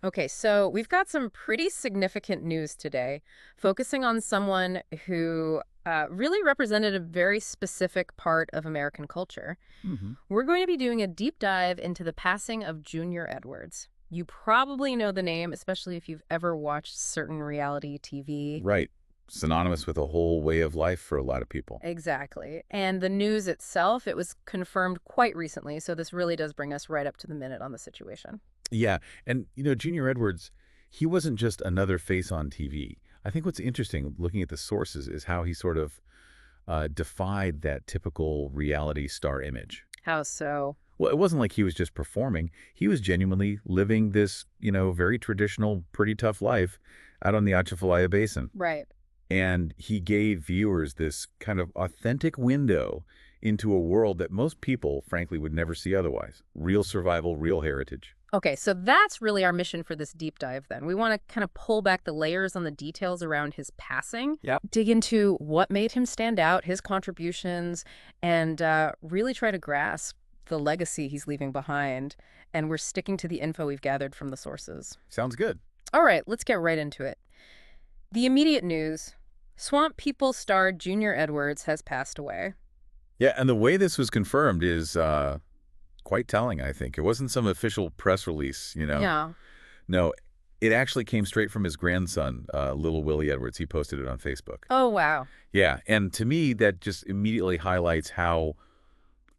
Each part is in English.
Okay, so we've got some pretty significant news today, focusing on someone who really represented a very specific part of American culture. Hmm. We're going to be doing a deep dive into the passing of Junior Edwards. You probably know the name, especially if you've ever watched certain reality TV. Right. Synonymous with a whole way of life for a lot of people. Exactly. And the news itself, it was confirmed quite recently, so this really does bring us right up to the minute on the situation. Yeah. And, Junior Edwards, he wasn't just another face on TV. I think what's interesting, looking at the sources, is how he sort of defied that typical reality star image. How so? Well, it wasn't like he was just performing. He was genuinely living this, very traditional, pretty tough life out on the Atchafalaya Basin. Right. And he gave viewers this kind of authentic window into a world that most people, frankly, would never see otherwise. Real survival, real heritage. Okay, so that's really our mission for this deep dive then. We want to kind of pull back the layers on the details around his passing, Yep. dig into what made him stand out, his contributions, and really try to grasp the legacy he's leaving behind. And we're sticking to the info we've gathered from the sources. Sounds good. All right, let's get right into it. The immediate news: Swamp People star Junior Edwards has passed away. Yeah, and the way this was confirmed is quite telling, I think. It wasn't some official press release. Yeah. No, it actually came straight from his grandson, little Willie Edwards. He posted it on Facebook. Oh, wow. Yeah, and to me, that just immediately highlights how,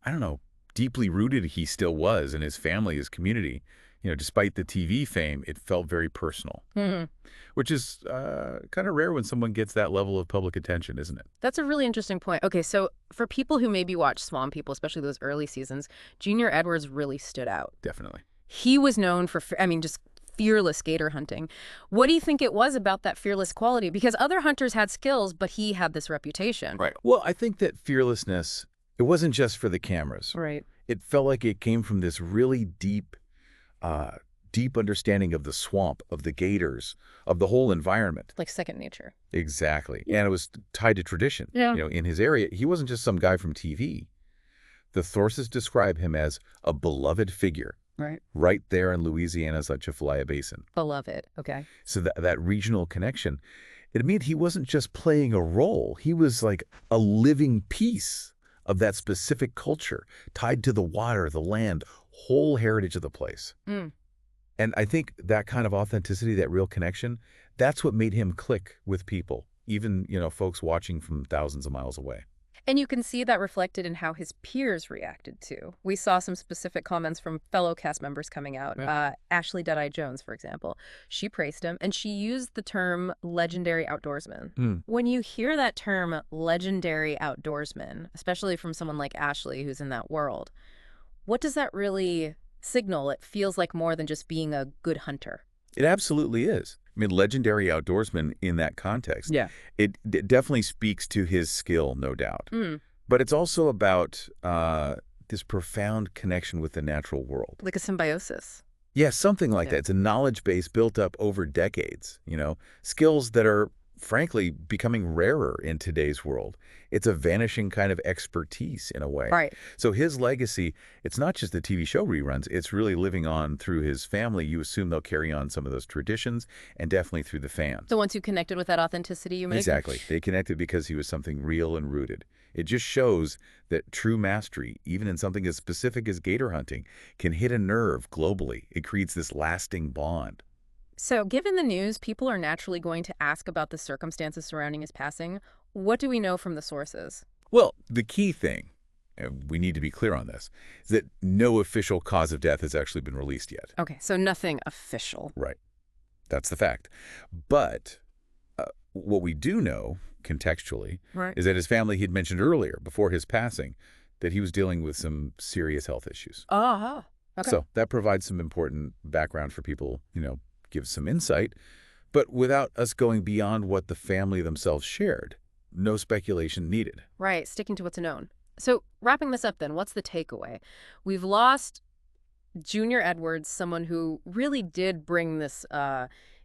I don't know, deeply rooted he still was in his family, his community. Despite the TV fame, it felt very personal, Hmm. which is kind of rare when someone gets that level of public attention, isn't it? That's a really interesting point. Okay, so for people who maybe watch Swamp People, especially those early seasons, Junior Edwards really stood out. Definitely. He was known for, just fearless gator hunting. What do you think it was about that fearless quality? Because other hunters had skills, but he had this reputation. Right. Well, I think that fearlessness, it wasn't just for the cameras. Right. It felt like it came from this really deep understanding of the swamp, of the gators, of the whole environment. Like second nature. Exactly. And it was tied to tradition. Yeah. In his area, he wasn't just some guy from TV. The sources describe him as a beloved figure right there in Louisiana's Atchafalaya Basin. Beloved. Okay. So that regional connection, it meant he wasn't just playing a role. He was like a living piece of that specific culture, tied to the water, the land, whole heritage of the place. Mm. And I think that kind of authenticity, that real connection, that's what made him click with people, even, folks watching from thousands of miles away. And you can see that reflected in how his peers reacted too. We saw some specific comments from fellow cast members coming out. Yeah. Ashley Deadeye Jones, for example. She praised him, and she used the term legendary outdoorsman. Mm. When you hear that term legendary outdoorsman, especially from someone like Ashley who's in that world, what does that really signal? It feels like more than just being a good hunter. It absolutely is. I mean, legendary outdoorsman in that context. Yeah. It definitely speaks to his skill, no doubt. Mm. But it's also about this profound connection with the natural world. Like a symbiosis. Yeah, something like Yeah. that. It's a knowledge base built up over decades, skills that are, frankly, becoming rarer in today's world. It's a vanishing kind of expertise in a way. Right. So his legacy, it's not just the TV show reruns, it's really living on through his family. You assume they'll carry on some of those traditions and definitely through the fans. The ones who connected with that authenticity, you mean? Exactly. They connected because he was something real and rooted. It just shows that true mastery, even in something as specific as gator hunting, can hit a nerve globally. It creates this lasting bond. So, given the news, people are naturally going to ask about the circumstances surrounding his passing. What do we know from the sources? Well, the key thing, and we need to be clear on this, is that no official cause of death has actually been released yet. Okay, so nothing official. Right. That's the fact. But what we do know, contextually, Right. is that his family, he'd mentioned earlier, before his passing, that he was dealing with some serious health issues. Oh, okay. So that provides some important background for people, gives some insight. But without us going beyond what the family themselves shared, no speculation needed. Right, sticking to what's known. So, wrapping this up then, what's the takeaway? We've lost Junior Edwards, someone who really did bring this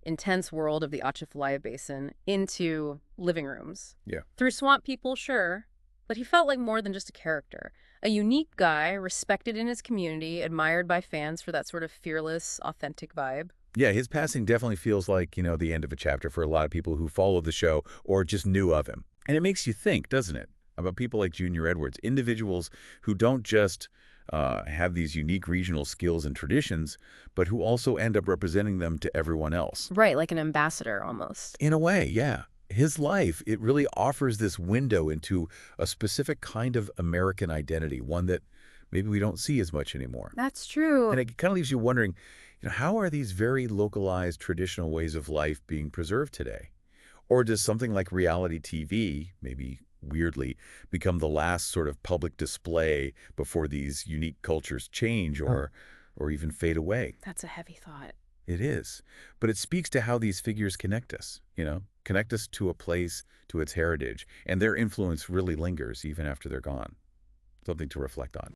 intense world of the Atchafalaya Basin into living rooms. Yeah. Through Swamp People, sure, but he felt like more than just a character. A unique guy, respected in his community, admired by fans for that sort of fearless, authentic vibe. Yeah, his passing definitely feels like, the end of a chapter for a lot of people who follow the show or just knew of him. And it makes you think, doesn't it, about people like Junior Edwards, individuals who don't just have these unique regional skills and traditions, but who also end up representing them to everyone else. Right, like an ambassador almost. In a way, yeah. His life, it really offers this window into a specific kind of American identity, one that maybe we don't see as much anymore. That's true. And it kind of leaves you wondering, how are these very localized traditional ways of life being preserved today? Or does something like reality TV, maybe weirdly, become the last sort of public display before these unique cultures change or even fade away? That's a heavy thought. It is. But it speaks to how these figures connect us, connect us to a place, to its heritage, and their influence really lingers even after they're gone. Something to reflect on.